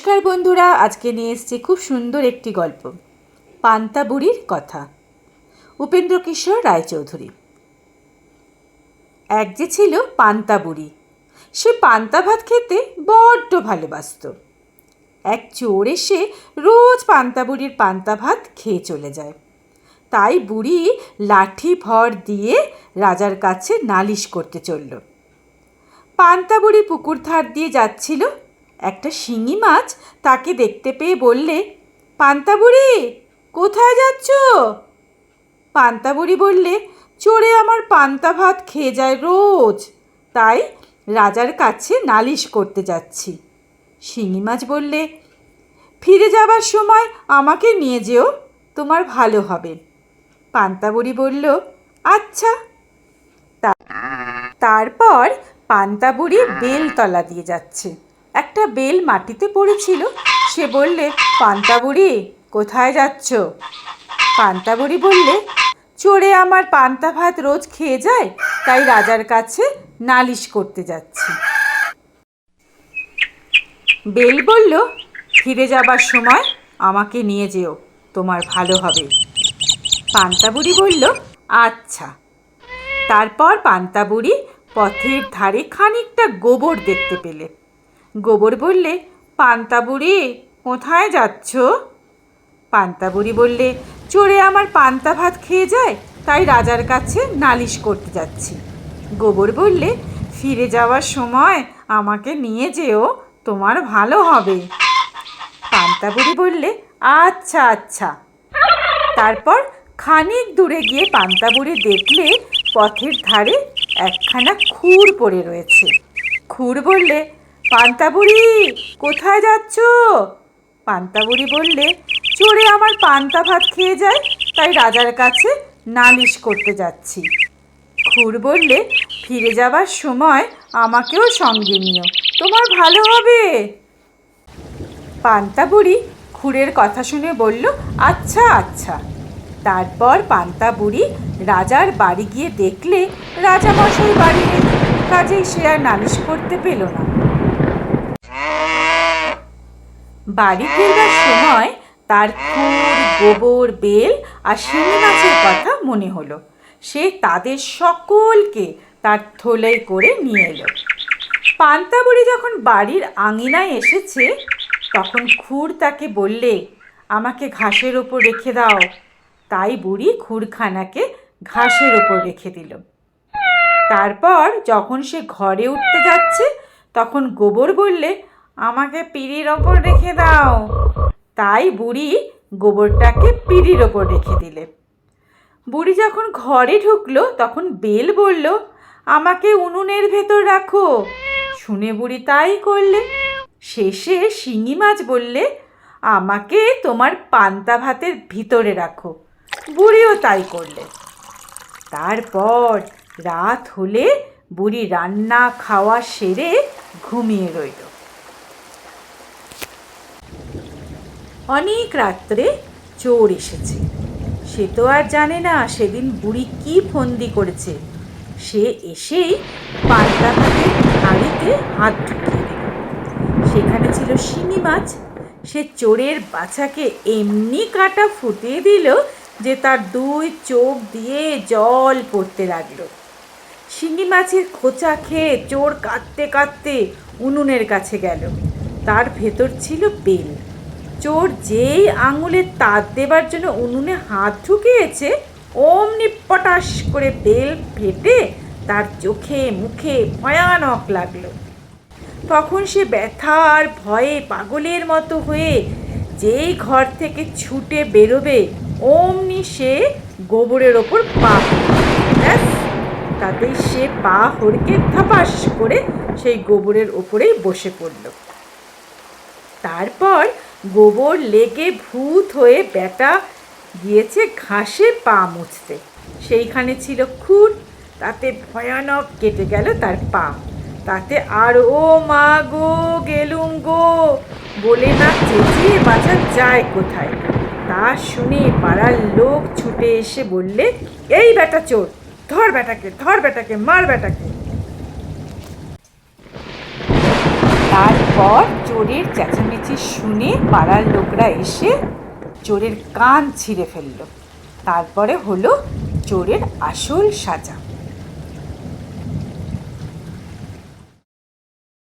নমস্কার বন্ধুরা, আজকে নিয়ে এসেছি খুব সুন্দর একটি গল্প, পান্তা বুড়ির কথা। উপেন্দ্রকিশোর রায়চৌধুরী। এক যে ছিল পান্তা বুড়ি। সে পান্তা ভাত খেতে বড্ড ভালোবাসত। এক চোর এসে রোজ পান্তা বুড়ির পান্তা ভাত খেয়ে চলে যায়। তাই বুড়ি লাঠি ভর দিয়ে রাজার কাছে নালিশ করতে চলল। পান্তা বুড়ি পুকুর ধার দিয়ে যাচ্ছিল। একটা শিঙি মাছ তাকে দেখতে পেয়ে বললে, পান্তা বুড়ি, কোথায় যাচ্ছ? পান্তা বুড়ি বললে, চোরে আমার পান্তা ভাত খেয়ে যায় রোজ, তাই রাজার কাছে নালিশ করতে যাচ্ছি। শিঙি মাছ বললে, ফিরে যাবার সময় আমাকে নিয়ে যেও, তোমার ভালো হবে। পান্তা বুড়ি বলল, আচ্ছা। তারপর পান্তা বুড়ি বেলতলা দিয়ে যাচ্ছে। একটা বেল মাটিতে পড়েছিল। সে বললে, পান্তা বুড়ি, কোথায় যাচ্ছ? পান্তা বুড়ি বললে, চোরে আমার পান্তা ভাত রোজ খেয়ে যায়, তাই রাজার কাছে নালিশ করতে যাচ্ছি। বেল বলল, ফিরে যাবার সময় আমাকে নিয়ে যেও, তোমার ভালো হবে। পান্তা বুড়ি বলল, আচ্ছা। তারপর পান্তা বুড়ি পথের ধারে খানিকটা গোবর দেখতে পেলে। গোবর বললে, পান্তা বুড়ি, কোথায় যাচ্ছ? পান্তা বুড়ি বললে, চোরে আমার পান্তা ভাত খেয়ে যায়, তাই রাজার কাছে নালিশ করতে যাচ্ছি। গোবর বললে, ফিরে যাওয়ার সময় আমাকে নিয়ে যেও, তোমার ভালো হবে। পান্তা বুড়ি বললে, আচ্ছা আচ্ছা। তারপর খানিক দূরে গিয়ে পান্তা বুড়ি দেখলে পথের ধারে একখানা খুর পড়ে রয়েছে। খুর বললে, পান্তা বুড়ি, কোথায় যাচ্ছ? পান্তা বুড়ি বললে, চোরে আমার পান্তা ভাত খেয়ে যায়, তাই রাজার কাছে নালিশ করতে যাচ্ছি। খুর বললে, ফিরে যাবার সময় আমাকেও সঙ্গে নিও, তোমার ভালো হবে। পান্তা বুড়ি খুরের কথা শুনে বলল, আচ্ছা আচ্ছা। তারপর পান্তা বুড়ি রাজার বাড়ি গিয়ে দেখলে রাজামশাই বাড়ি নেই, কাজেই সে আর নালিশ করতে পেল না। বাড়ি ফেরবার সময় তার খুর, গোবর, বেল আর শিঙি মাছের কথা মনে হলো। সে তাদের সকলকে তার থলেই করে নিয়ে এলো। পান্তা বুড়ি যখন বাড়ির আঙিনায় এসেছে, তখন খুর তাকে বললে, আমাকে ঘাসের ওপর রেখে দাও। তাই বুড়ি খুরখানাকে ঘাসের ওপর রেখে দিল। তারপর যখন সে ঘরে উঠতে যাচ্ছে, তখন গোবর বললে, আমাকে পিঁড়ির ওপর রেখে দাও। তাই বুড়ি গোবরটাকে পিঁড়ির ওপর রেখে দিলে। বুড়ি যখন ঘরে ঢুকলো, তখন বেল বলল, আমাকে উনুনের ভেতর রাখো। শুনে বুড়ি তাই করলে। শেষে শিঙি মাছ বললে, আমাকে তোমার পান্তা ভাতের ভিতরে রাখো। বুড়িও তাই করলে। তারপর রাত হলে বুড়ি রান্না খাওয়া সেরে ঘুমিয়ে রইল। অনেক রাত্রে চোর এসেছে। সে তো আর জানে না সেদিন বুড়ি কি ফন্দি করেছে। সে এসেই পান্তা ভাতের হাঁড়িতে হাত ঢুকিয়ে দিল। সেখানে ছিল শিঙি মাছ। সে চোরের বাছাকে এমনি কাঁটা ফুটিয়ে দিল যে তার দুই চোখ দিয়ে জল পড়তে লাগলো। শিঙি মাছের খোঁচা খেয়ে চোর কাঁদতে কাঁদতে উনুনের কাছে গেল। তার ভেতর ছিল বেল। চোর যেই আঙুলে তার দেবার জন্য উনুনে হাত ঢুকিয়েছে, অমনি পটাশ করে বেল ফেটে তার চোখে মুখে ভয়ানক লাগলো। তখন সে ব্যথা আর ভয়ে পাগলের মতো হয়ে যেই ঘর থেকে ছুটে বেরোবে, অমনি সে গোবরের ওপর পা, তাতেই সে পা হড়কে থাপাস করে সেই গোবরের ওপরেই বসে পড়ল। তারপর গোবর লেগে ভূত হয়ে ব্যাটা গিয়েছে ঘাসে পা মুছতে। সেইখানে ছিল খুর, তাতে ভয়ানক কেটে গেল তার পা। তাতে আর ও মা গো, গেলুম গো বলে না চেঁচিয়ে বাঁচা যায় কোথায়। তা শুনে পাড়ার লোক ছুটে এসে বললে, এই ব্যাটা চোর, ধর ব্যাটাকে, ধর ব্যাটাকে, মার ব্যাটাকে। তার পর চোরের চেঁচামেচি শুনে পাড়ার লোকরা এসে চোরের কান ছিঁড়ে ফেলল। তারপরে হলো চোরের আসল সাজা।